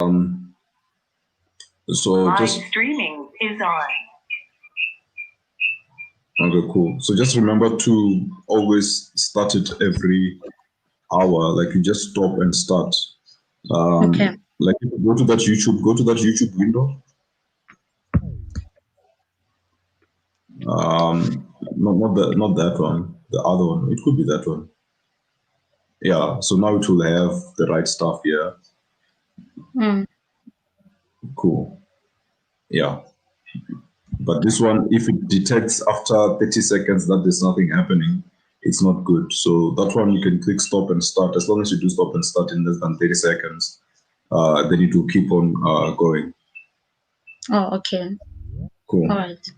So Live just streaming is on. okay, cool. So just remember to always start it every hour. Like you just stop and start. Okay. Like if you go to that YouTube window. Not that one. The other one. It could be that one. Yeah. So now it will have the right stuff here. Mm. Cool. Yeah. But this one, if it detects after 30 seconds that there's nothing happening, it's not good. So that one you can click stop and start. As long as you do stop and start in less than 30 seconds, then it will keep on going. Oh, okay. Cool. All right.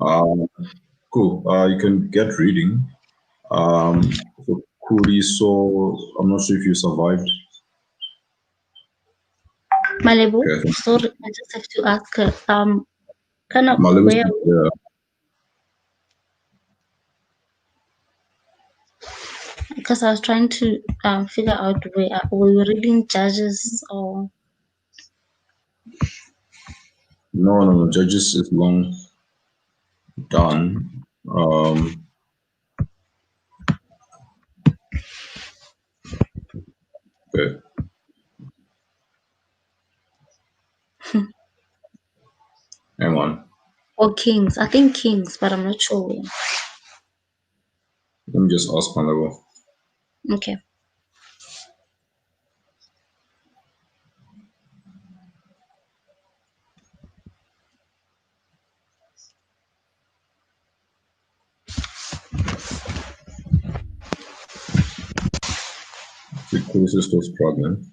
Cool. You can get reading. So Kuri, so I'm not sure if you survived. Malibu, Okay. sorry, I just have to ask, kind of Malibu, where, yeah. because I was trying to figure out where were you reading Judges or No. Judges is long done. Okay. Hang on. Kings? I think Kings, but I'm not sure where. Let me just ask Malibu. Okay. The Kuri is still struggling.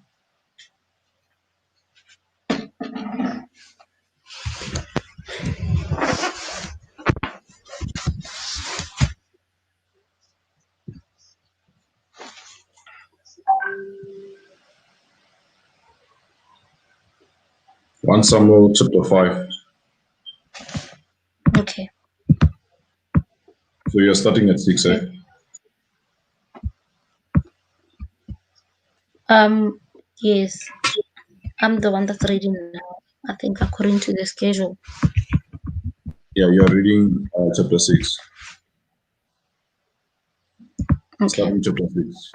One Samuel chapter 5. Okay. So you're starting at 6, eh? Yes, I'm the one that's reading now. I think according to the schedule. Yeah, you're reading chapter 6. Okay. Starting chapter 6.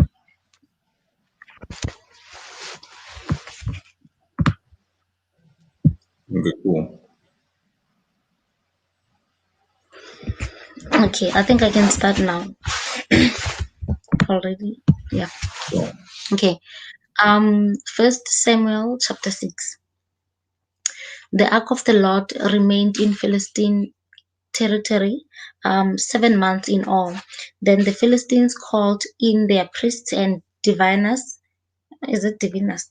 Okay, cool. Okay, I think I can start now. Already. Yeah. So, Okay. First Samuel chapter 6. The ark of the Lord remained in Philistine territory 7 months in all. Then the Philistines called in their priests and diviners, is it diviners,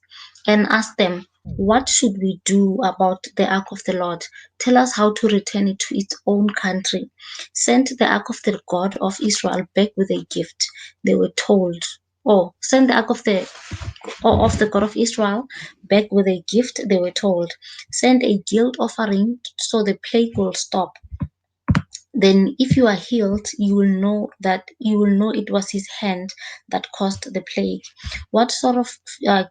and asked them, "What should we do about the ark of the Lord? Tell us how to return it to its own country." Send the ark of the God of Israel back with a gift. They were told. Oh, send the ark of the God of Israel back with a gift, they were told. Send a guilt offering so the plague will stop. Then if you are healed, you will know it was his hand that caused the plague. What sort of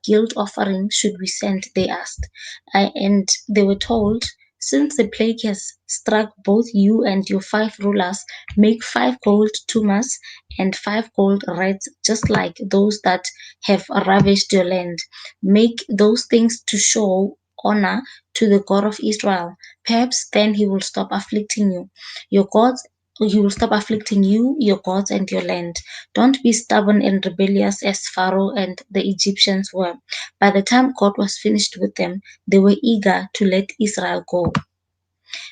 guilt offering should we send? They asked. And they were told, since the plague has struck both you and your 5 rulers, make 5 gold tumors and 5 gold rats, just like those that have ravished your land. Make those things to show honor to the God of Israel. Perhaps then he will stop afflicting you. Your gods, he will stop afflicting you, your gods, and your land. Don't be stubborn and rebellious as Pharaoh and the Egyptians were. By the time God was finished with them, they were eager to let Israel go.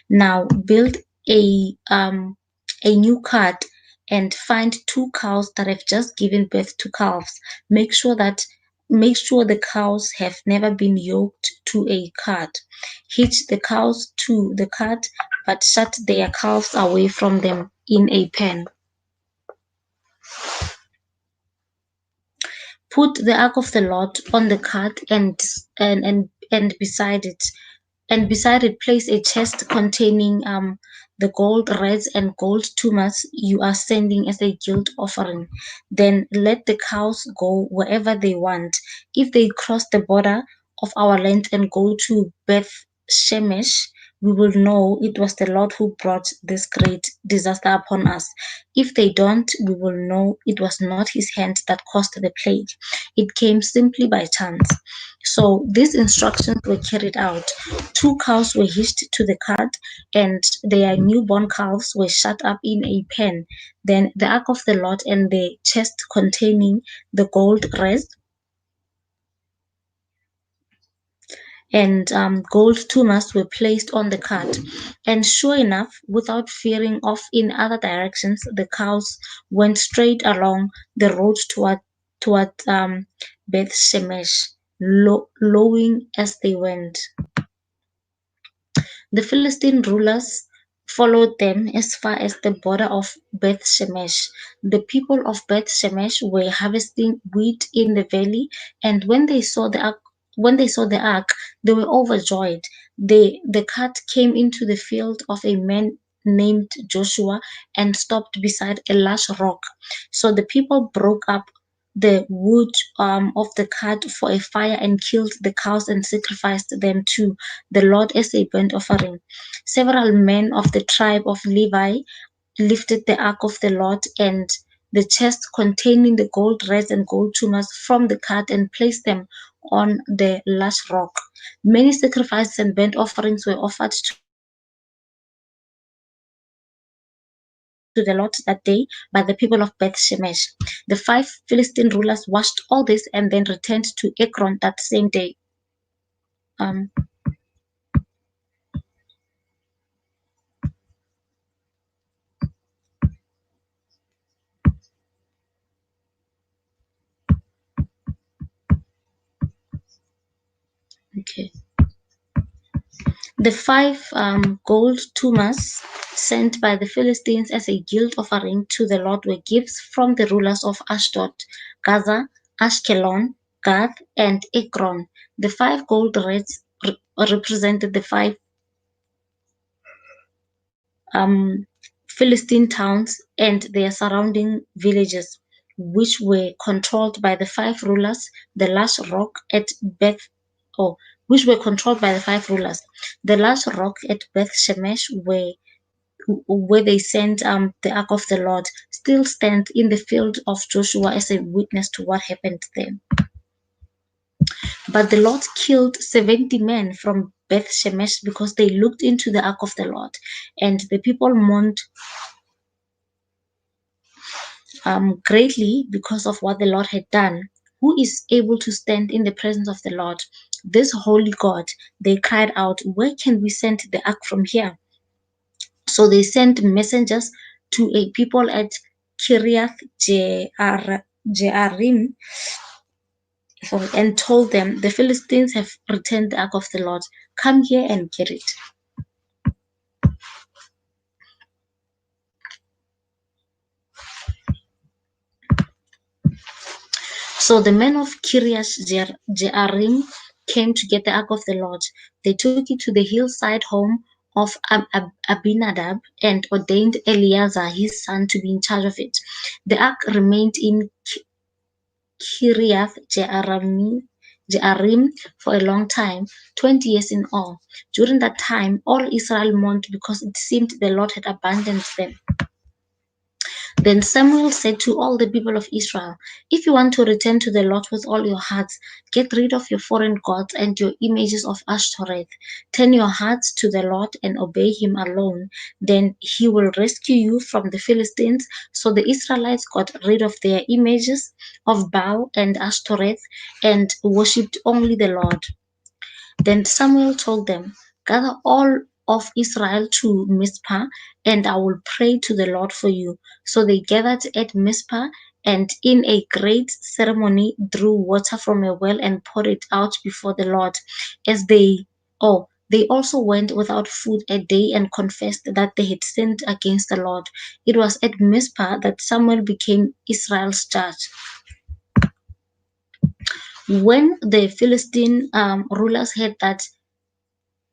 Now build a new cart and find 2 cows that have just given birth to calves. Make sure the cows have never been yoked to a cart. Hitch the cows to the cart, but shut their calves away from them in a pen. Put the ark of the Lord on the cart and beside it place a chest containing the gold reds and gold tumors you are sending as a guilt offering. Then let the cows go wherever they want. If they cross the border of our land and go to Beth Shemesh, we will know it was the Lord who brought this great disaster upon us. If they don't, we will know it was not his hand that caused the plague. It came simply by chance. So these instructions were carried out. 2 cows were hitched to the cart, and their newborn calves were shut up in a pen. Then the ark of the Lord and the chest containing the gold wreath and gold tumors were placed on the cart. And sure enough, without veering off in other directions, the cows went straight along the road toward Beth Shemesh, lowing as they went. The Philistine rulers followed them as far as the border of Beth Shemesh. The people of Beth Shemesh were harvesting wheat in the valley, and when they saw the ark, they were overjoyed. The cart came into the field of a man named Joshua and stopped beside a large rock. So the people broke up the wood of the cart for a fire and killed the cows and sacrificed them to the Lord as a burnt offering. Several men of the tribe of Levi lifted the ark of the Lord and the chest containing the gold wreath and gold tumors from the cart and placed them on the large rock. Many sacrifices and burnt offerings were offered to the Lord that day by the people of Beth Shemesh. The 5 Philistine rulers watched all this and then returned to Ekron that same day. Um, okay. The 5 gold tumors sent by the Philistines as a guilt offering to the Lord were gifts from the rulers of Ashdod, Gaza, Ashkelon, Gath, and Ekron. The 5 gold represented the 5 Philistine towns and their surrounding villages, which were controlled by the 5 rulers. The last rock at Beth, oh, which were controlled by the 5 rulers. The last rock at Beth Shemesh, where they sent the ark of the Lord, still stands in the field of Joshua as a witness to what happened there. But the Lord killed 70 men from Beth Shemesh because they looked into the ark of the Lord, and the people mourned greatly because of what the Lord had done. Who is able to stand in the presence of the Lord, this holy God? They cried out, where can we send the ark from here? So they sent messengers to a people at Kiriath Jearim, and told them, the Philistines have returned the ark of the Lord. Come here and get it. So the men of Jearim came to get the ark of the Lord. They took it to the hillside home of Abinadab and ordained Eleazar his son to be in charge of it. The ark remained in Kiriath Jearim for a long time, 20 years in all. During that time, all Israel mourned because it seemed the Lord had abandoned them. Then Samuel said to all the people of Israel, if you want to return to the Lord with all your hearts, get rid of your foreign gods and your images of Ashtoreth. Turn your hearts to the Lord and obey him alone. Then he will rescue you from the Philistines. So the Israelites got rid of their images of Baal and Ashtoreth and worshipped only the Lord. Then Samuel told them, gather all of Israel to Mizpah, and I will pray to the Lord for you. So they gathered at Mizpah, and in a great ceremony drew water from a well and poured it out before the Lord. They also went without food a day and confessed that they had sinned against the Lord. It was at Mizpah that Samuel became Israel's judge. When the Philistine rulers heard that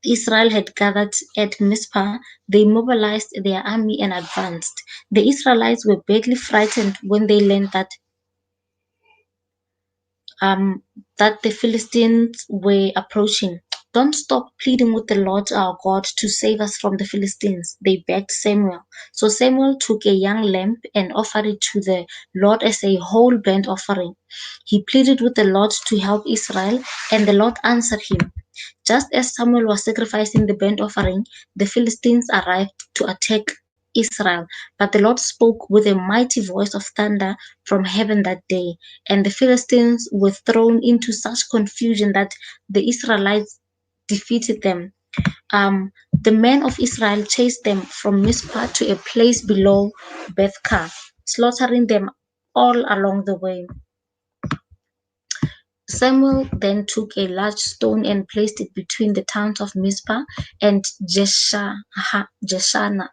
Israel had gathered at Mizpah, they mobilized their army and advanced. The Israelites were badly frightened when they learned that um, that the Philistines were approaching. Don't stop pleading with the Lord our God to save us from the Philistines, they begged Samuel. So Samuel took a young lamb and offered it to the Lord as a whole burnt offering. He pleaded with the Lord to help Israel, and the Lord answered him. Just as Samuel was sacrificing the burnt offering, the Philistines arrived to attack Israel. But the Lord spoke with a mighty voice of thunder from heaven that day, and the Philistines were thrown into such confusion that the Israelites defeated them. The men of Israel chased them from Mizpah to a place below Bethkar, slaughtering them all along the way. Samuel then took a large stone and placed it between the towns of Mizpah and Jeshana.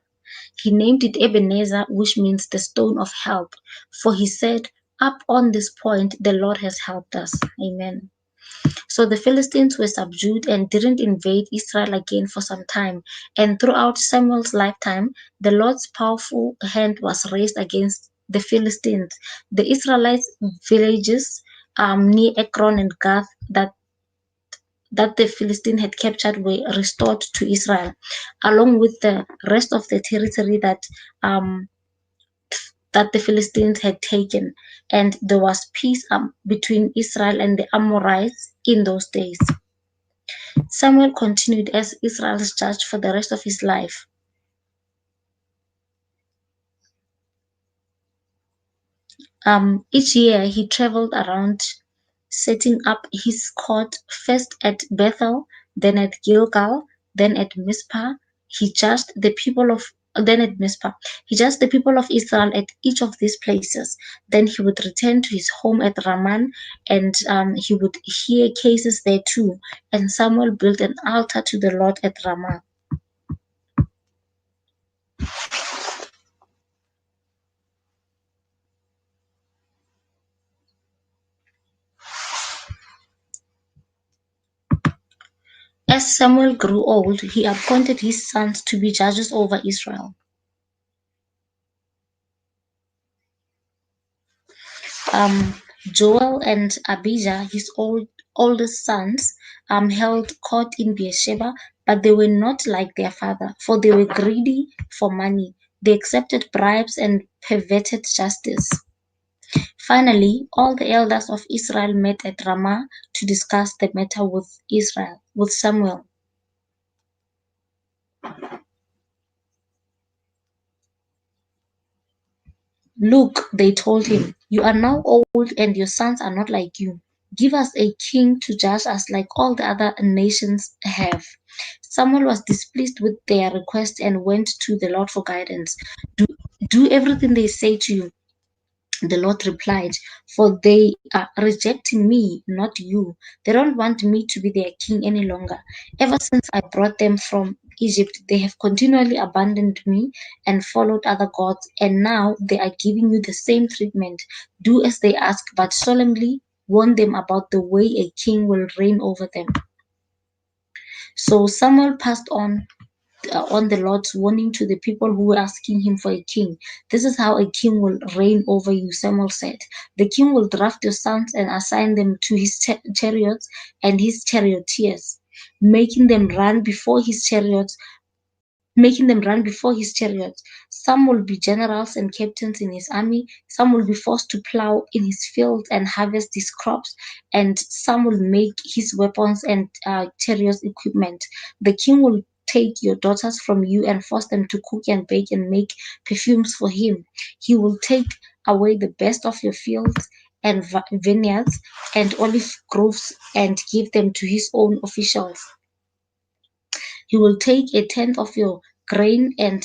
He named it Ebenezer, which means the stone of help, for he said, "Up on this point the Lord has helped us." Amen. So the Philistines were subdued and didn't invade Israel again for some time. And throughout Samuel's lifetime, the Lord's powerful hand was raised against the Philistines. The Israelites' villages near Ekron and Gath that the Philistines had captured were restored to Israel, along with the rest of the territory um, that the Philistines had taken, and there was peace between Israel and the Amorites in those days. Samuel continued as Israel's judge for the rest of his life. Each year he traveled around, setting up his court first at Bethel, then at Gilgal, then at Mizpah. He judged the people of then at Mizpah. He judged the people of Israel at each of these places. Then he would return to his home at Ramah, and he would hear cases there too. And Samuel built an altar to the Lord at Ramah. As Samuel grew old, he appointed his sons to be judges over Israel. Um, Joel and Abijah, his oldest sons, held court in Beersheba, but they were not like their father, for they were greedy for money. They accepted bribes and perverted justice. Finally, all the elders of Israel met at Ramah to discuss the matter with Samuel. "Look," they told him, "you are now old and your sons are not like you. Give us a king to judge us like all the other nations have." Samuel was displeased with their request and went to the Lord for guidance. Do everything they say to you," the Lord replied, "for they are rejecting me, not you. They don't want me to be their king any longer. Ever since I brought them from Egypt, they have continually abandoned me and followed other gods, and now they are giving you the same treatment. Do as they ask, but solemnly warn them about the way a king will reign over them." So Samuel passed on the Lord's warning to the people who were asking him for a king. "This is how a king will reign over you," Samuel said. "The king will draft your sons and assign them to his chariots and his charioteers, making them run before his chariots making them run before his chariots. Some will be generals and captains in his army. Some will be forced to plow in his fields and harvest his crops. And some will make his weapons and chariots equipment. The king will take your daughters from you and force them to cook and bake and make perfumes for him. He will take away the best of your fields and vineyards and olive groves and give them to his own officials. He will take a tenth of your grain and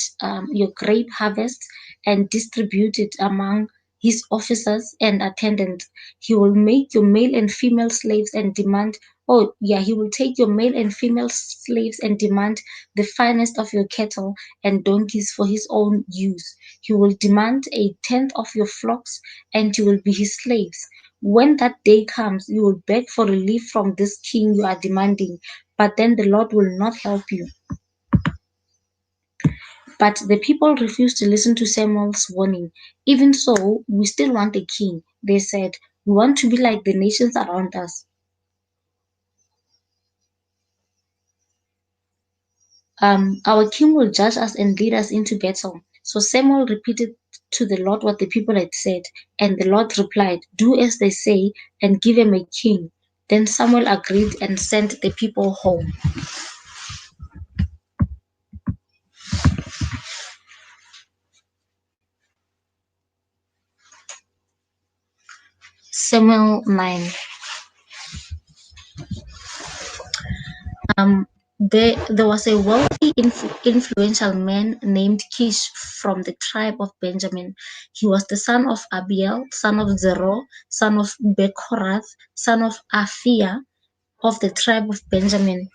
your grape harvest and distribute it among his officers and attendants. He will make your male and female slaves and demand, he will take your male and female slaves and demand the finest of your cattle and donkeys for his own use. He will demand a tenth of your flocks and you will be his slaves. When that day comes, you will beg for relief from this king you are demanding, but then the Lord will not help you. But the people refused to listen to Samuel's warning. "Even so, we still want a king," they said. We want to be like the nations around us. Our king will judge us and lead us into battle. So Samuel repeated to the Lord what the people had said, and the Lord replied, "Do as they say and give him a king." Then Samuel agreed and sent the people home. Samuel 9. Um, there was a wealthy, influential man named Kish from the tribe of Benjamin. He was the son of Abiel, son of Zerah, son of Bechorath, son of Aphia, of the tribe of Benjamin.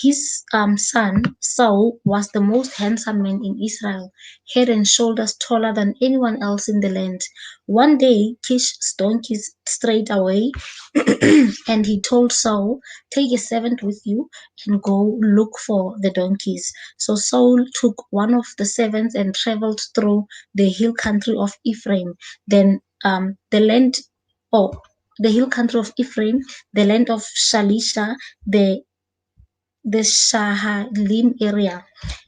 His son Saul was the most handsome man in Israel, head and shoulders taller than anyone else in the land. One day, Kish's donkeys strayed away, and he told Saul, "Take a servant with you and go look for the donkeys." So Saul took one of the servants and traveled through the hill country of Ephraim. Then the land, oh, the hill country of Ephraim, the land of Shalisha, the Shahalim area,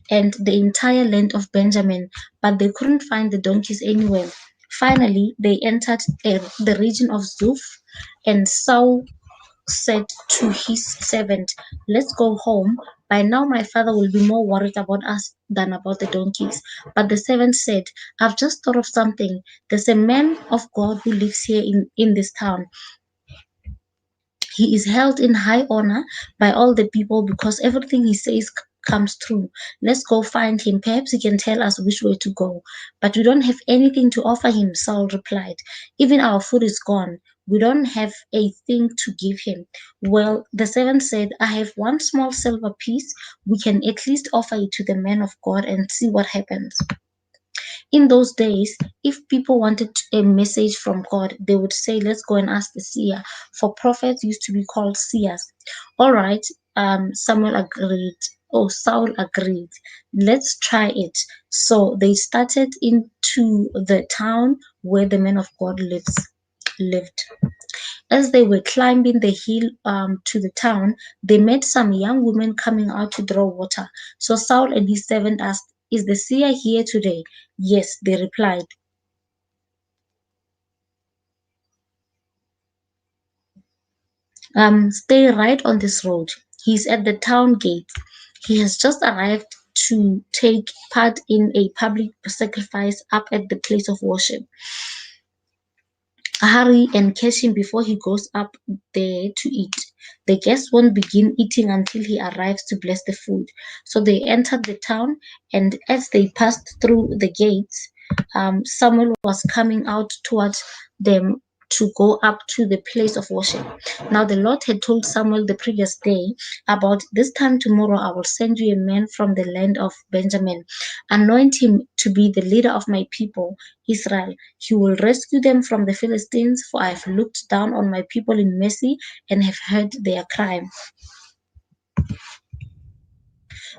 and the entire land of Benjamin, but they couldn't find the donkeys anywhere. Finally, they entered the region of Zuph, and Saul said to his servant, "Let's go home. By now, my father will be more worried about us than about the donkeys." But the servant said, "I've just thought of something. There's a man of God who lives here in this town. He is held in high honor by all the people because everything he says comes true. Let's go find him. Perhaps he can tell us which way to go." "But we don't have anything to offer him," Saul replied. "Even our food is gone. We don't have a thing to give him." "Well," the servant said, "I have one small silver piece. We can at least offer it to the man of God and see what happens." In those days, if people wanted a message from God, they would say, "Let's go and ask the seer," for prophets used to be called seers. All right, Samuel agreed. Oh, Saul agreed. "Let's try it." So they started into the town where the man of God lived. As they were climbing the hill to the town, they met some young women coming out to draw water. So Saul and his servant asked, "Is the seer here today?" "Yes," they replied. "Stay right on this road. He's at the town gate. He has just arrived to take part in a public sacrifice up at the place of worship. Hurry and catch him before he goes up there to eat. The guests won't begin eating until he arrives to bless the food." So they entered the town, and as they passed through the gates, Samuel was coming out towards them to go up to the place of worship. Now the Lord had told Samuel the previous day, "About this time tomorrow I will send you a man from the land of Benjamin. Anoint him to be the leader of my people, Israel. He will rescue them from the Philistines, for I have looked down on my people in mercy and have heard their cry."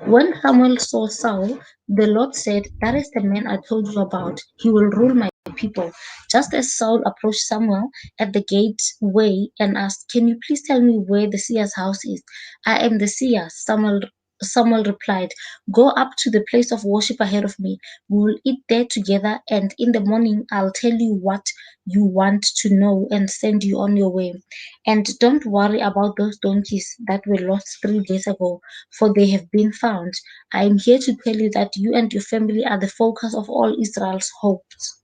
When Samuel saw Saul, the Lord said, "That is the man I told you about. He will rule my people." Just as Saul approached Samuel at the gateway and asked, "Can you please tell me where the seer's house is?" "I am the seer," Samuel replied. "Go up to the place of worship ahead of me. We will eat there together, and in the morning I'll tell you what you want to know and send you on your way. And don't worry about those donkeys that were lost 3 days ago, for they have been found. I am here to tell you that you and your family are the focus of all Israel's hopes."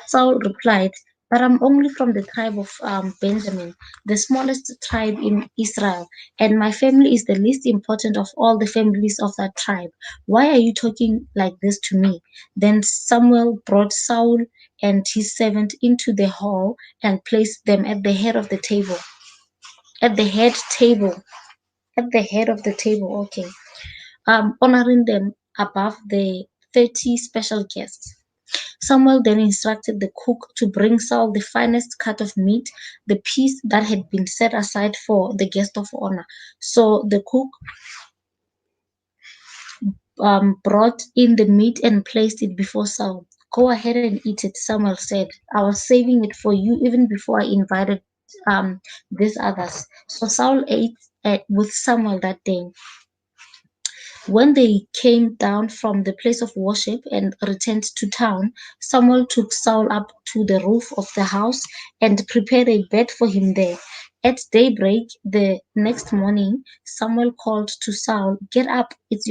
Saul replied, "But I'm only from the tribe of Benjamin, the smallest tribe in Israel, and my family is the least important of all the families of that tribe. Why are you talking like this to me?" Then Samuel brought Saul and his servant into the hall and placed them at the head of the table. At the head table. At the head of the table, okay. Honoring them above the 30 special guests. Samuel then instructed the cook to bring Saul the finest cut of meat, the piece that had been set aside for the guest of honor. So the cook brought in the meat and placed it before Saul. Go ahead and eat it, Samuel said. I was saving it for you even before I invited these others. So Saul ate with Samuel that day. When they came down from the place of worship and returned to town, Samuel took Saul up to the roof of the house and prepared a bed for him there. At daybreak the next morning, Samuel called to Saul, "Get up, it's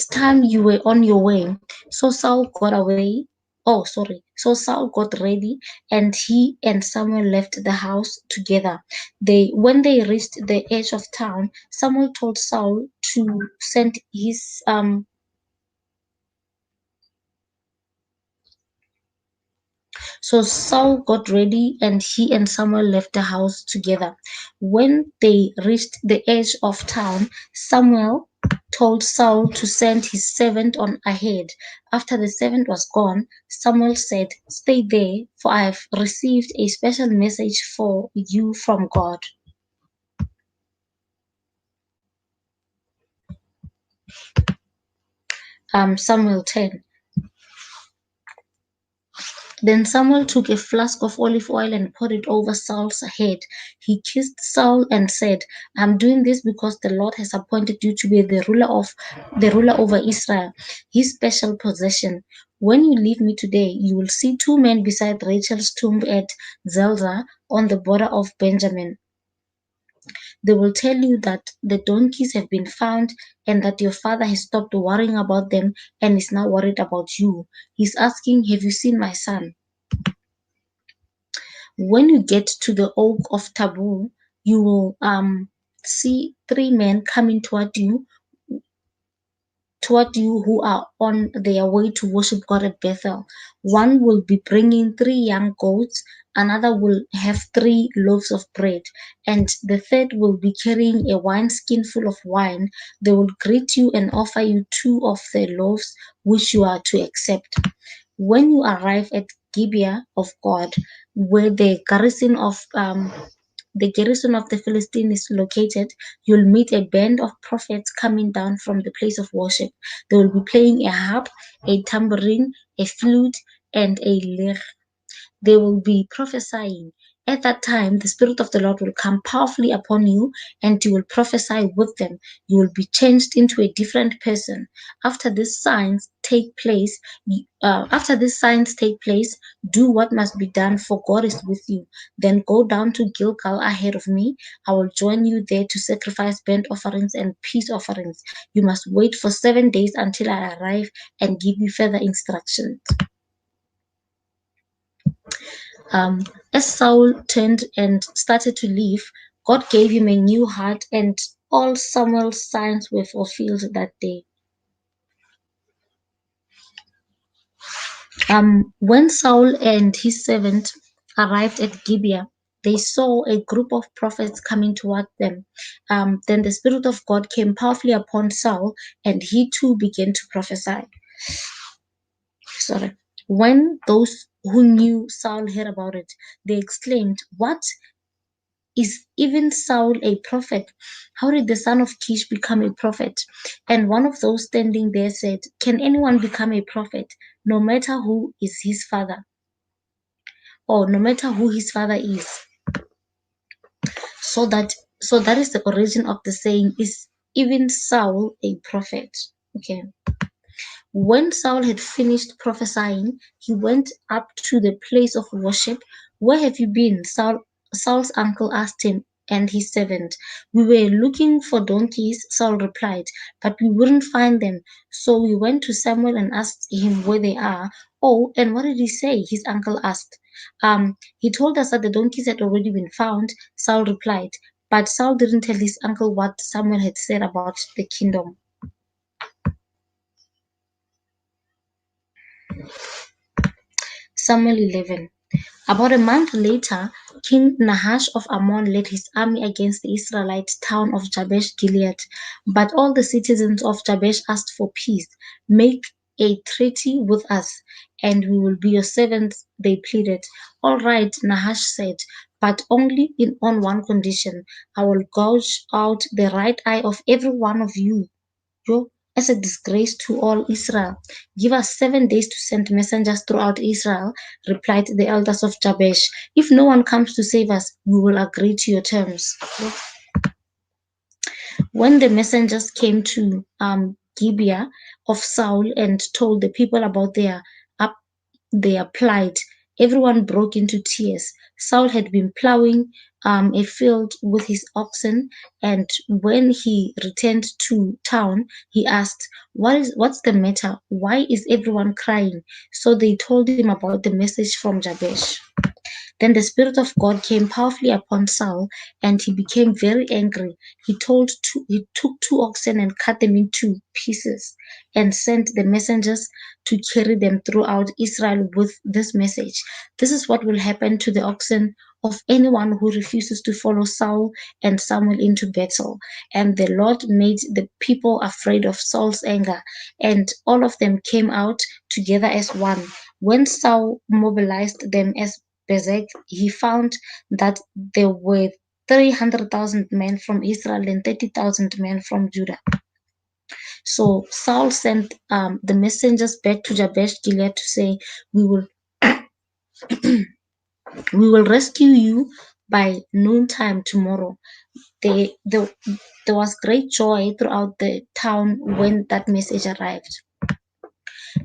time you were on your way." So Saul got away. Oh, sorry. So Saul got ready, and he and Samuel left the house together. When they reached the edge of town, Samuel told Saul to send his So Saul got ready, and he and Samuel left the house together. When they reached the edge of town, Samuel told Saul to send his servant on ahead. After the servant was gone, Samuel said, "Stay there, for I have received a special message for you from God." Samuel 10. Then Samuel took a flask of olive oil and poured it over Saul's head. He kissed Saul and said, "I'm doing this because the Lord has appointed you to be the ruler over Israel, his special possession. When you leave me today, you will see two men beside Rachel's tomb at Zelzah on the border of Benjamin. They will tell you that the donkeys have been found and that your father has stopped worrying about them and is now worried about you. He's asking, 'Have you seen my son?' When you get to the oak of Taboo, you will see three men coming toward you who are on their way to worship God at Bethel. One will be bringing three young goats, another will have 3 loaves of bread, and the third will be carrying a wineskin full of wine. They will greet you and offer you 2 of the loaves, which you are to accept. When you arrive at Gibeah of God, where the garrison of the Philistines is located, you'll meet a band of prophets coming down from the place of worship. They will be playing a harp, a tambourine, a flute, and a lyre. They will be prophesying. At that time, the Spirit of the Lord will come powerfully upon you, and you will prophesy with them. You will be changed into a different person. After these signs take place, do what must be done, for God is with you. Then go down to Gilgal ahead of me. I will join you there to sacrifice burnt offerings and peace offerings. You must wait for 7 days until I arrive and give you further instructions." Um, as Saul turned and started to leave, God gave him a new heart, and all Samuel's signs were fulfilled that day. When Saul and his servant arrived at Gibeah, they saw a group of prophets coming toward them. Then the Spirit of God came powerfully upon Saul, and he too began to prophesy. Sorry. When those who knew Saul heard about it, they exclaimed, "What? Is even Saul a prophet? How did the son of Kish become a prophet?" And one of those standing there said, "Can anyone become a prophet, no matter who is his father, or no matter who his father is?" So that is the origin of the saying, "Is even Saul a prophet?" Okay. When Saul had finished prophesying, he went up to the place of worship. "Where have you been?" Saul's uncle asked him and his servant. "We were looking for donkeys," Saul replied, "but we wouldn't find them. So we went to Samuel and asked him where they are." "Oh, and what did he say?" his uncle asked. He told us that the donkeys had already been found," Saul replied. But Saul didn't tell his uncle what Samuel had said about the kingdom. Samuel 11. About a month later, King Nahash of Ammon led his army against the Israelite town of Jabesh Gilead. But all the citizens of Jabesh asked for peace. "Make a treaty with us, and we will be your servants," they pleaded. "All right," Nahash said, "but only on one condition. I will gouge out the right eye of every one of you as a disgrace to all Israel. Give us 7 days to send messengers throughout Israel, replied the elders of Jabesh. If no one comes to save us, we will agree to your terms. When the messengers came to Gibeah of Saul and told the people about their plight, everyone broke into tears. Saul had been plowing a field with his oxen, and when he returned to town, he asked, What's the matter? Why is everyone crying?" So they told him about the message from Jabesh. Then the Spirit of God came powerfully upon Saul, and he became very angry. He took 2 oxen and cut them into pieces, and sent the messengers to carry them throughout Israel with this message: "This is what will happen to the oxen of anyone who refuses to follow Saul and Samuel into battle." And the Lord made the people afraid of Saul's anger, and all of them came out together as one. When Saul mobilized them as Bezek, he found that there were 300,000 men from Israel and 30,000 men from Judah. So Saul sent the messengers back to Jabesh Gilead to say, "We will we will rescue you by noontime tomorrow." They, there, there was great joy throughout the town when that message arrived.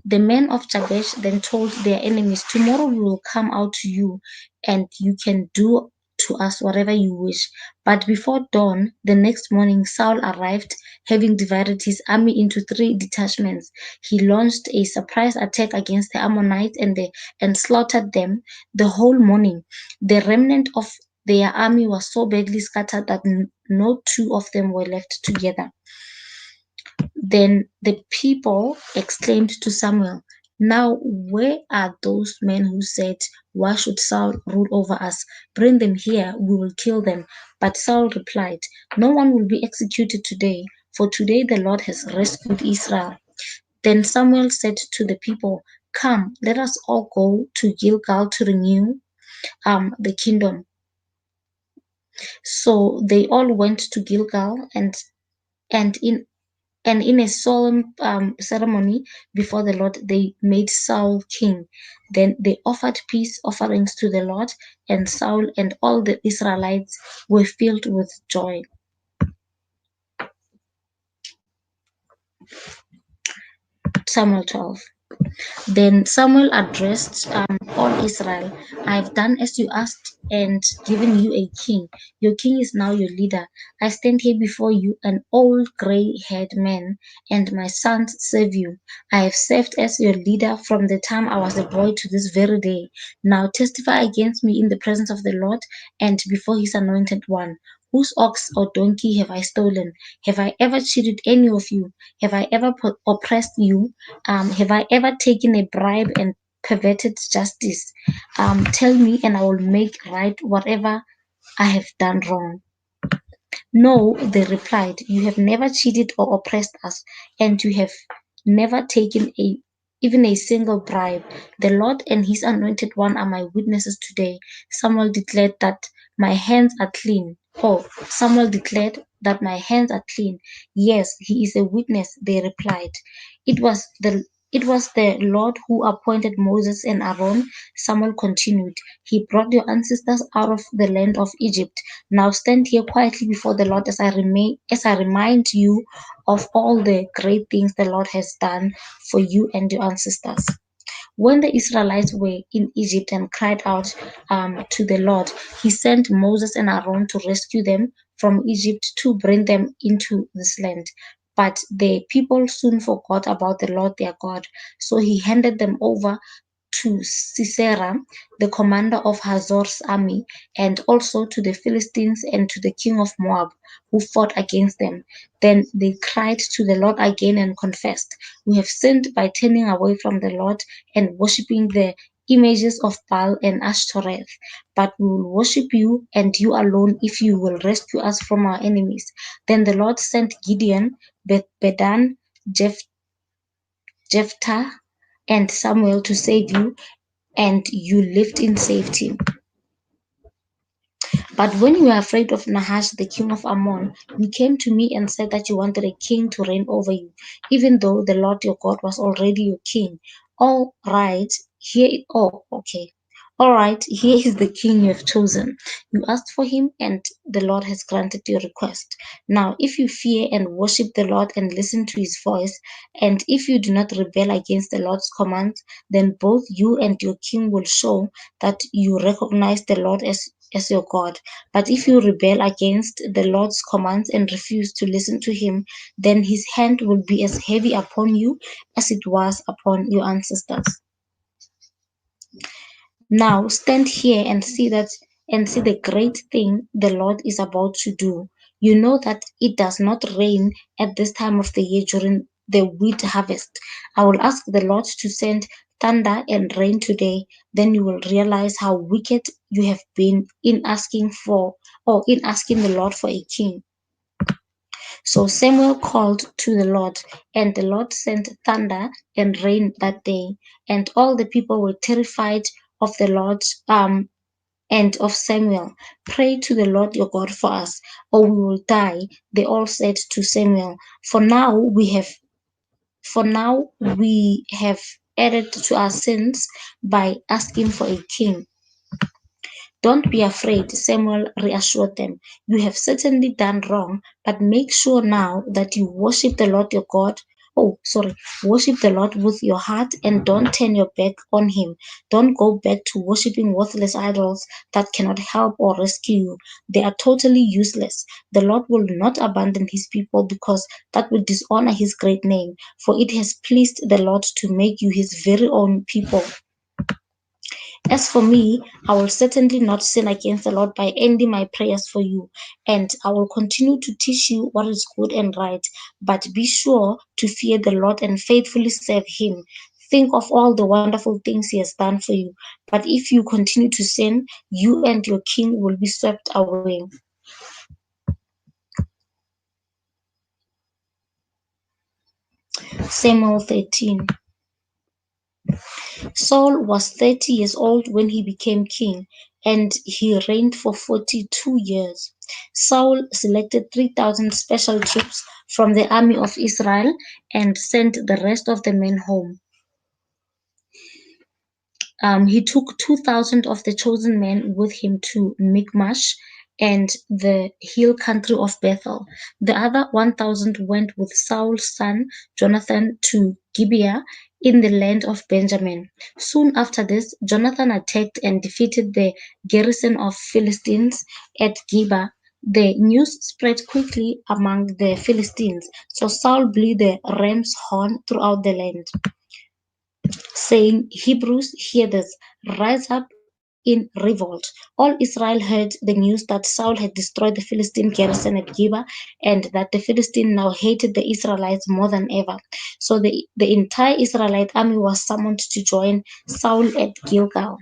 The men of Jabesh then told their enemies, "Tomorrow we will come out to you, and you can do to us whatever you wish." But before dawn the next morning, Saul arrived, having divided his army into 3 detachments. He launched a surprise attack against the Ammonites and slaughtered them the whole morning. The remnant of their army was so badly scattered that no 2 of them were left together. Then the people exclaimed to Samuel, "Now where are those men who said, 'Why should Saul rule over us?' Bring them here, we will kill them." But Saul replied, "No one will be executed today, for today the Lord has rescued Israel." Then Samuel said to the people, "Come, let us all go to Gilgal to renew the kingdom." So they all went to Gilgal, and in a solemn ceremony before the Lord, they made Saul king. Then they offered peace offerings to the Lord, and Saul and all the Israelites were filled with joy. Samuel 12. Then Samuel addressed all Israel. "I have done as you asked and given you a king. Your king is now your leader. I stand here before you, an old gray-haired man, and my sons serve you. I have served as your leader from the time I was a boy to this very day. Now testify against me in the presence of the Lord and before his anointed one. Whose ox or donkey have I stolen? Have I ever cheated any of you? Have I ever oppressed you? Have I ever taken a bribe and perverted justice? Tell me, and I will make right whatever I have done wrong." "No," they replied, "you have never cheated or oppressed us, and you have never taken even a single bribe. The Lord and his anointed one are my witnesses today." Samuel declared that my hands are clean. Samuel declared that my hands are clean. "Yes, he is a witness," they replied. It was the it was the Lord who appointed Moses and Aaron. Samuel continued, "He brought your ancestors out of the land of Egypt. Now stand here quietly before the Lord as I remind you of all the great things the Lord has done for you and your ancestors." When the Israelites were in Egypt and cried out to the Lord, he sent Moses and Aaron to rescue them from Egypt to bring them into this land. But the people soon forgot about the Lord their God, so he handed them over to Sisera, the commander of Hazor's army, and also to the Philistines and to the king of Moab, who fought against them. Then they cried to the Lord again and confessed, "We have sinned by turning away from the Lord and worshipping the images of Baal and Ashtoreth. But we will worship you and you alone if you will rescue us from our enemies." Then the Lord sent Gideon, Bedan, Jephthah, and Samuel to save you, and you lived in safety. But when you were afraid of Nahash, the king of Ammon, you came to me and said that you wanted a king to reign over you, even though the Lord your God was already your king. All right, okay. All right, here is the king you have chosen. You asked for him, and the Lord has granted your request. Now, if you fear and worship the Lord and listen to his voice, and if you do not rebel against the Lord's commands, then both you and your king will show that you recognize the Lord as your God. But if you rebel against the Lord's commands and refuse to listen to him, then his hand will be as heavy upon you as it was upon your ancestors. Now stand here and see the great thing the Lord is about to do. You know that it does not rain at this time of the year during the wheat harvest. I will ask the Lord to send thunder and rain today. Then you will realize how wicked you have been in asking the Lord for a king. So Samuel called to the Lord, and the Lord sent thunder and rain that day, and all the people were terrified of the Lord and of Samuel. Pray to the Lord your God for us, or we will die. They all said to Samuel, For now we have added to our sins by asking for a king. Don't be afraid, Samuel reassured them. You have certainly done wrong, but make sure now that you worship the Lord your God. Worship the Lord with your heart and don't turn your back on him. Don't go back to worshiping worthless idols that cannot help or rescue you. They are totally useless. The Lord will not abandon his people because that would dishonor his great name, for it has pleased the Lord to make you his very own people. As for me, I will certainly not sin against the Lord by ending my prayers for you, and I will continue to teach you what is good and right. But be sure to fear the Lord and faithfully serve him. Think of all the wonderful things he has done for you. But if you continue to sin, you and your king will be swept away. Samuel 13. Saul was 30 years old when he became king, and he reigned for 42 years. Saul selected 3,000 special troops from the army of Israel and sent the rest of the men home. He took 2,000 of the chosen men with him to Michmash and the hill country of Bethel. The other 1,000 went with Saul's son Jonathan to Gibeah in the land of Benjamin. Soon after this, Jonathan attacked and defeated the garrison of Philistines at Gibeah. The news spread quickly among the Philistines, so Saul blew the ram's horn throughout the land, saying, Hebrews, hear this, rise up in revolt. All Israel heard the news that Saul had destroyed the Philistine garrison at Gibeah and that the Philistines now hated the Israelites more than ever. So the entire Israelite army was summoned to join Saul at Gilgal.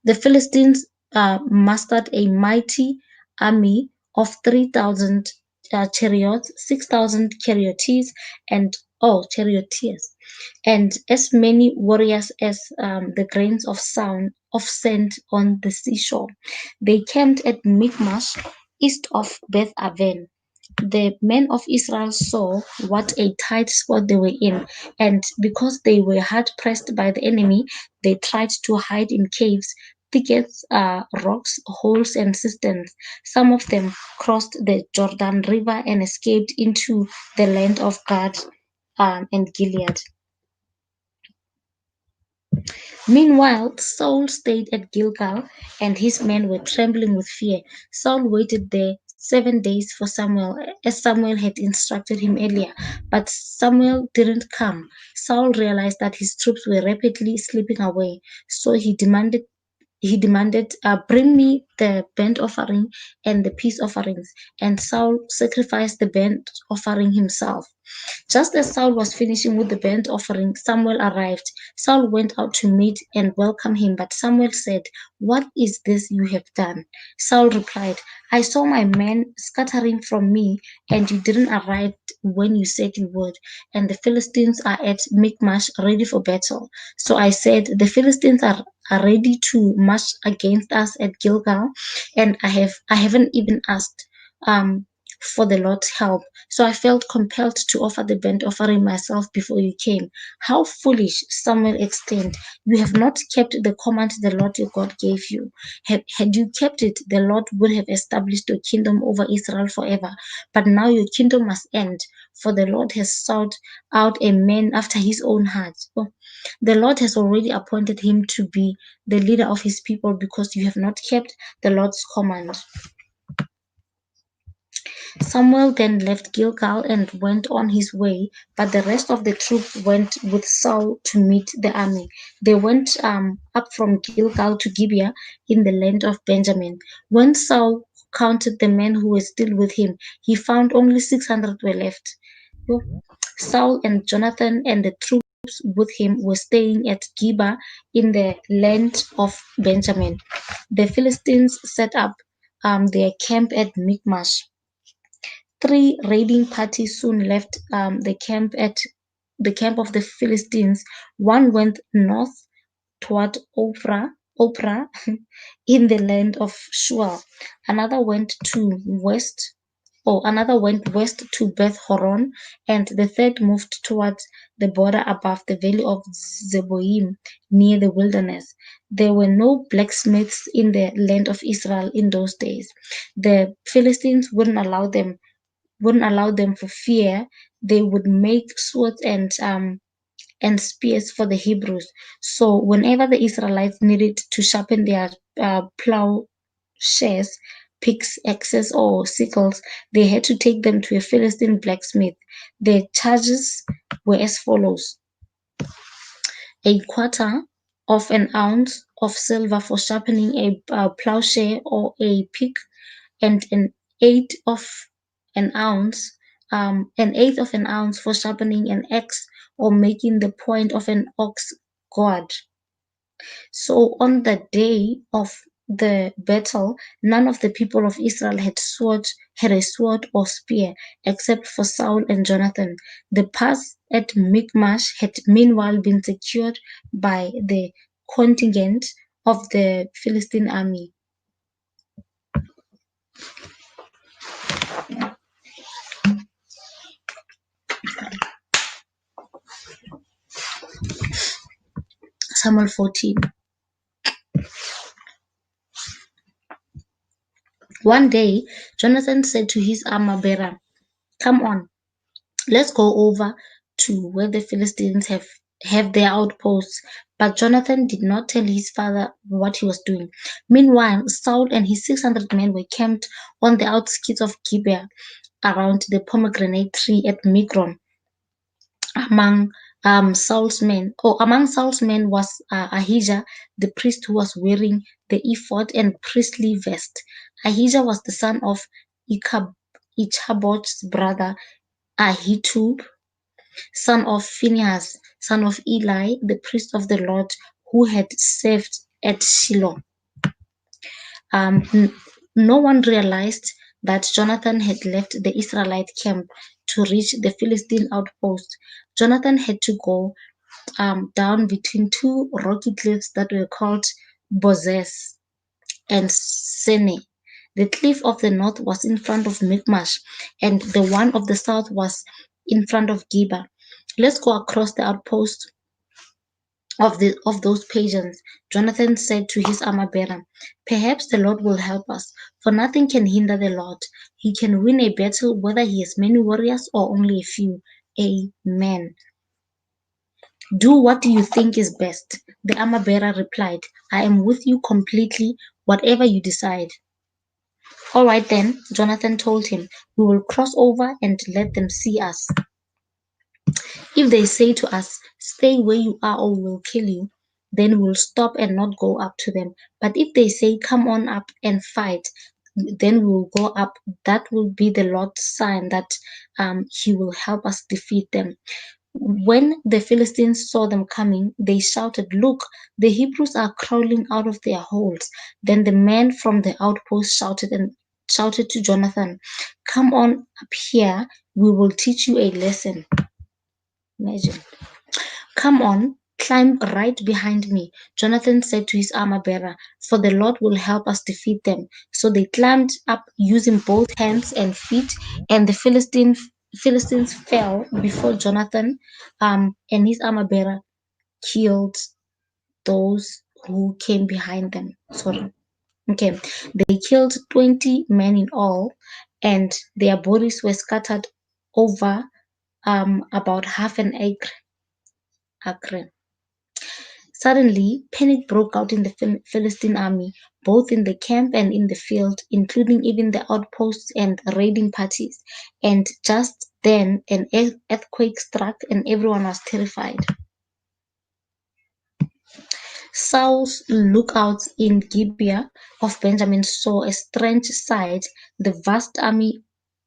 The Philistines mustered a mighty army of 3,000 chariots, 6,000 charioteers, and as many warriors as the grains of sand on the seashore. They camped at Michmash, east of Beth Aven. The men of Israel saw what a tight spot they were in, and because they were hard pressed by the enemy, they tried to hide in caves, thickets, rocks, holes, and cisterns. Some of them crossed the Jordan River and escaped into the land of Gad and Gilead. Meanwhile, Saul stayed at Gilgal, and his men were trembling with fear. Saul waited there 7 days for Samuel, as Samuel had instructed him earlier, but Samuel didn't come. Saul realized that his troops were rapidly slipping away, so he demanded, bring me the burnt offering and the peace offerings. And Saul sacrificed the burnt offering himself. Just as Saul was finishing with the burnt offering, Samuel arrived. Saul went out to meet and welcome him, but Samuel said, What is this you have done? Saul replied, I saw my men scattering from me, and you didn't arrive when you said you would, and the Philistines are at Michmash ready for battle. So I said, The Philistines are are ready to march against us at Gilgal, and I haven't even asked for the Lord's help. So I felt compelled to offer the burnt offering myself before you came. How foolish!" Samuel exclaimed. "You have not kept the command the Lord your God gave you. Had you kept it, the Lord would have established your kingdom over Israel forever. But now your kingdom must end, for the Lord has sought out a man after his own heart. Oh, the Lord has already appointed him to be the leader of his people because you have not kept the Lord's command." Samuel then left Gilgal and went on his way, but the rest of the troop went with Saul to meet the army. They went up from Gilgal to Gibeah in the land of Benjamin. When Saul counted the men who were still with him, he found only 600 were left. Saul and Jonathan and the troops with him were staying at Gibeah in the land of Benjamin. The Philistines set up their camp at Michmash. Three raiding parties soon left the camp of the Philistines. One went north toward Ophrah in the land of Shual. Another went west to Beth Horon, and the third moved towards the border above the valley of Zeboim near the wilderness. There were no blacksmiths in the land of Israel in those days. The Philistines wouldn't allow them for fear. They would make swords and spears for the Hebrews. So whenever the Israelites needed to sharpen their plowshares, picks, axes, or sickles, they had to take them to a Philistine blacksmith. The charges were as follows: a quarter of an ounce of silver for sharpening a plowshare or a pick, and an ounce, an eighth of an ounce for sharpening an axe or making the point of an ox goad. So on the day of the battle, none of the people of Israel had a sword or spear, except for Saul and Jonathan. The pass at Michmash had meanwhile been secured by the contingent of the Philistine army. Samuel 14. One day, Jonathan said to his armor-bearer, "Come on, let's go over to where the Philistines have their outposts." But Jonathan did not tell his father what he was doing. Meanwhile, Saul and his 600 men were camped on the outskirts of Gibeah around the pomegranate tree at Migron. Among among Saul's men was Ahijah, the priest who was wearing the ephod and priestly vest. Ahijah was the son of Ichabod's brother Ahitub, son of Phinehas, son of Eli, the priest of the Lord, who had served at Shiloh. No one realized that Jonathan had left the Israelite camp to reach the Philistine outpost. Jonathan had to go down between two rocky cliffs that were called Bozez and Sene. The cliff of the north was in front of Michmash, and the one of the south was in front of Gibeah. "Let's go across the outpost of those pagans," Jonathan said to his armor-bearer. "Perhaps the Lord will help us, for nothing can hinder the Lord. He can win a battle whether he has many warriors or only a few." Amen. "Do what you think is best," the armor-bearer replied. "I am with you completely, whatever you decide." "All right then," Jonathan told him. "We will cross over and let them see us. If they say to us, 'Stay where you are or we will kill you,' then we'll stop and not go up to them. But if they say, 'Come on up and fight,' then we'll go up. That will be the Lord's sign that he will help us defeat them." When the Philistines saw them coming, they shouted, "Look, the Hebrews are crawling out of their holes." Then the men from the outpost shouted to Jonathan, "Come on up here, we will teach you a lesson." Imagine. "Come on, Climb right behind me, Jonathan said to his armor bearer, for the Lord will help us defeat them. So they climbed up using both hands and feet, and the Philistines fell before Jonathan, and his armor bearer killed those who came behind them. Sorry. Okay. They killed 20 men in all, and their bodies were scattered over about half an acre. Suddenly, panic broke out in the Philistine army, both in the camp and in the field, including even the outposts and raiding parties. And just then, an earthquake struck, and everyone was terrified. Saul's lookouts in Gibeah of Benjamin saw a strange sight. The vast army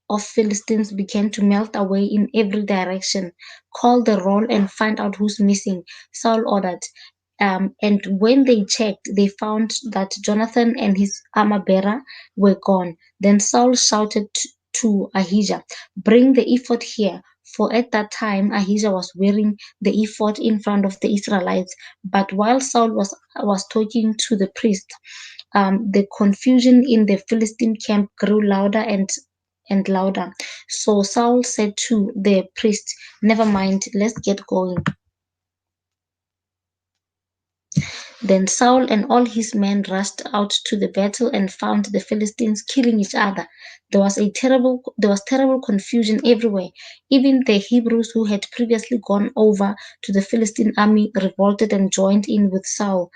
of Philistines began to melt away in every direction. Call the roll and find out who's missing, Saul ordered. And when they checked, they found that Jonathan and his armor bearer were gone. Then Saul shouted to Ahijah, bring the ephod here. For at that time, Ahijah was wearing the ephod in front of the Israelites. But while Saul was talking to the priest, the confusion in the Philistine camp grew louder and louder. So Saul said to the priest, never mind, let's get going. Then Saul and all his men rushed out to the battle and found the Philistines killing each other. There was terrible confusion everywhere. Even the Hebrews who had previously gone over to the Philistine army revolted and joined in with Saul,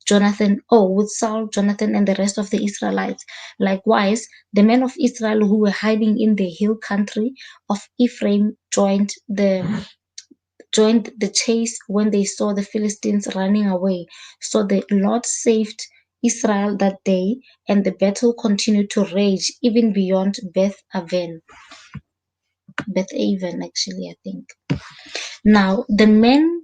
Jonathan, and the rest of the Israelites. Likewise, the men of Israel who were hiding in the hill country of Ephraim joined the chase when they saw the Philistines running away. So the Lord saved Israel that day, and the battle continued to rage even beyond Beth Aven, actually, I think. Now, the men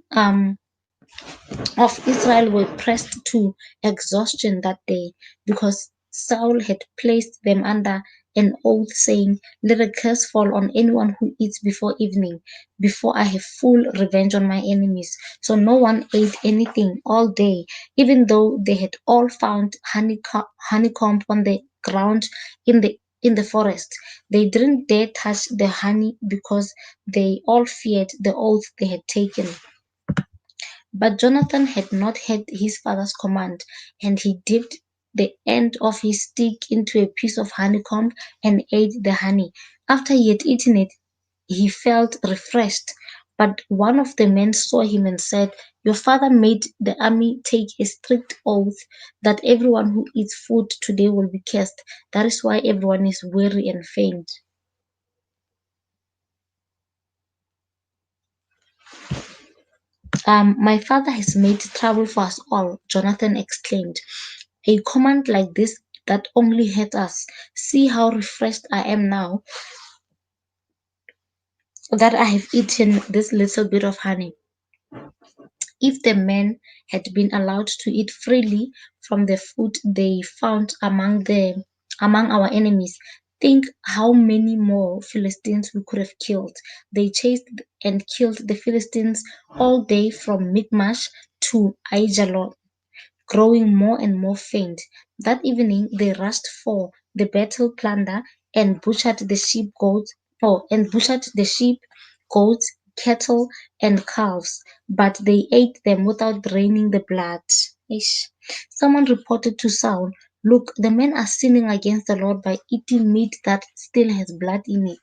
of Israel were pressed to exhaustion that day because Saul had placed them under an oath saying, let a curse fall on anyone who eats before evening, before I have full revenge on my enemies. So no one ate anything all day, even though they had all found honeycomb on the ground in the forest. They didn't dare touch the honey because they all feared the oath they had taken. But Jonathan had not had his father's command, and he dipped the end of his stick into a piece of honeycomb and ate the honey. After he had eaten it, he felt refreshed. But one of the men saw him and said, your father made the army take a strict oath that everyone who eats food today will be cursed. That is why everyone is weary and faint. My father has made trouble for us all, Jonathan exclaimed. A command like this that only hurt us. See how refreshed I am now that I have eaten this little bit of honey. If the men had been allowed to eat freely from the food they found among our enemies, think how many more Philistines we could have killed. They chased and killed the Philistines all day from Michmash to Aijalon, growing more and more faint. That evening they rushed for the battle plunder and butchered the sheep, goats, cattle, and calves, but they ate them without draining the blood. Ish. Someone reported to Saul, look, the men are sinning against the Lord by eating meat that still has blood in it.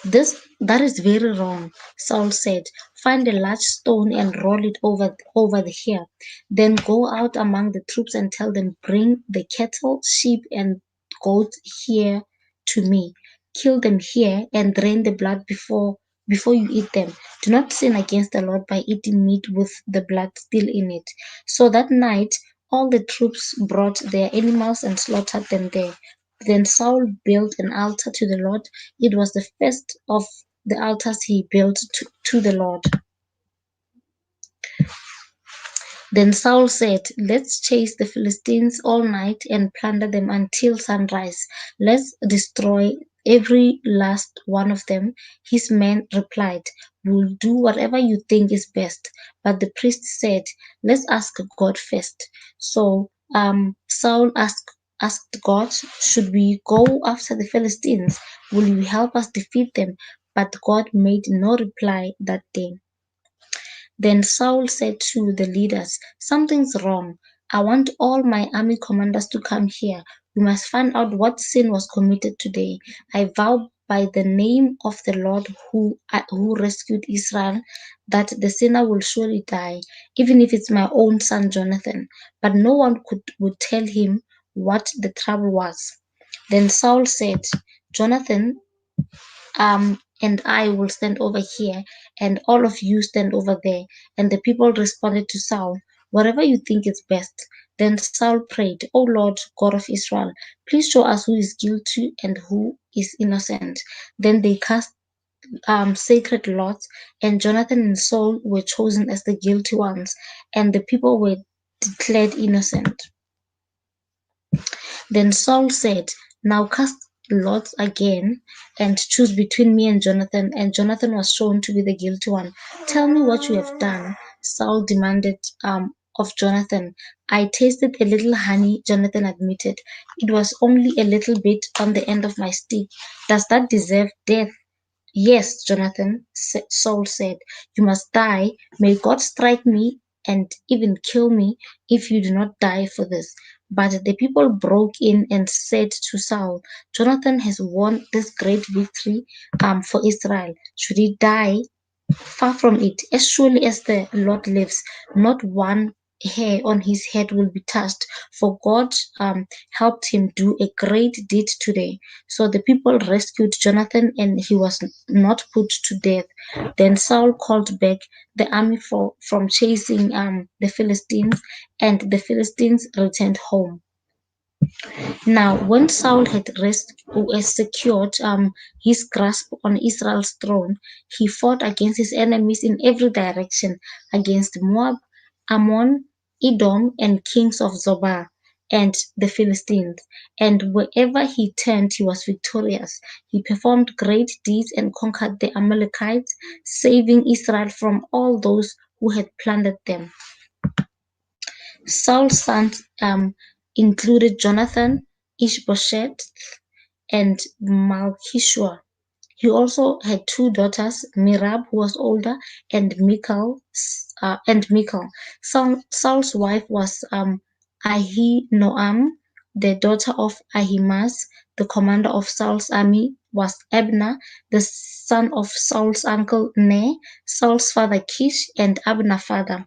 That is very wrong, Saul said. Find a large stone and roll it over here. Then go out among the troops and tell them, bring the cattle, sheep, and goats here to me. Kill them here and drain the blood before you eat them. Do not sin against the Lord by eating meat with the blood still in it. So that night all the troops brought their animals and slaughtered them there. Then Saul built an altar to the Lord. It was the first of the altars he built to the Lord. Then Saul said, let's chase the Philistines all night and plunder them until sunrise. Let's destroy every last one of them. His men replied, We'll do whatever you think is best. But the priest said, let's ask God first. So Saul asked God, should we go after the Philistines? Will you help us defeat them? But God made no reply that day. Then Saul said to the leaders, something's wrong. I want all my army commanders to come here. We must find out what sin was committed today. I vow by the name of the Lord who rescued Israel that the sinner will surely die, even if it's my own son Jonathan. But no one would tell him what the trouble was. Then Saul said, Jonathan and I will stand over here, and all of you stand over there. And the people responded to Saul, whatever you think is best. Then Saul prayed, O Lord, God of Israel, please show us who is guilty and who is innocent. Then they cast sacred lots, and Jonathan and Saul were chosen as the guilty ones, and the people were declared innocent. Then Saul said, now cast lots again and choose between me and Jonathan. And Jonathan was shown to be the guilty one. Tell me what you have done, Saul demanded of Jonathan. I tasted a little honey, Jonathan admitted. It was only a little bit on the end of my stick. Does that deserve death? Yes, Jonathan, Saul said, you must die. May God strike me and even kill me if you do not die for this. But the people broke in and said to Saul, Jonathan has won this great victory for Israel. Should he die? Far from it. As surely as the Lord lives, not one hair on his head will be touched, for God helped him do a great deed today. So the people rescued Jonathan, and he was not put to death. Then Saul called back the army from chasing the Philistines, and the Philistines returned home. Now, when Saul had secured his grasp on Israel's throne, he fought against his enemies in every direction, against Moab, Ammon, Edom, and kings of Zobah, and the Philistines. And wherever he turned, he was victorious. He performed great deeds and conquered the Amalekites, saving Israel from all those who had plundered them. Saul's sons included Jonathan, Ishbosheth, and Malchishua. He also had two daughters, Merab, who was older, and Michal. Saul's wife was Ahinoam, the daughter of Ahimaaz. The commander of Saul's army was Abner, the son of Saul's uncle Ner, Saul's father Kish, and Abner's father.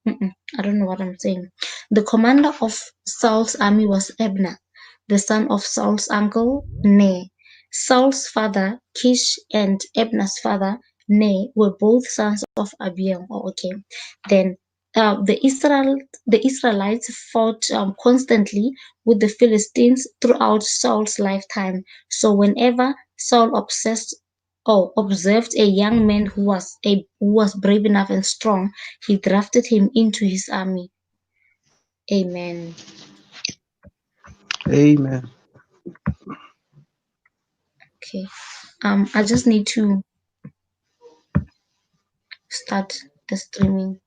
I don't know what I'm saying. The commander of Saul's army was Abner, the son of Saul's uncle Ner. Saul's father Kish and Abner's father Ner were both sons of Abiel. Oh, okay. Then the Israelites fought constantly with the Philistines throughout Saul's lifetime. So whenever Saul observed a young man who was brave enough and strong, he drafted him into his army. Amen. Amen. Okay. I just need to start the streaming.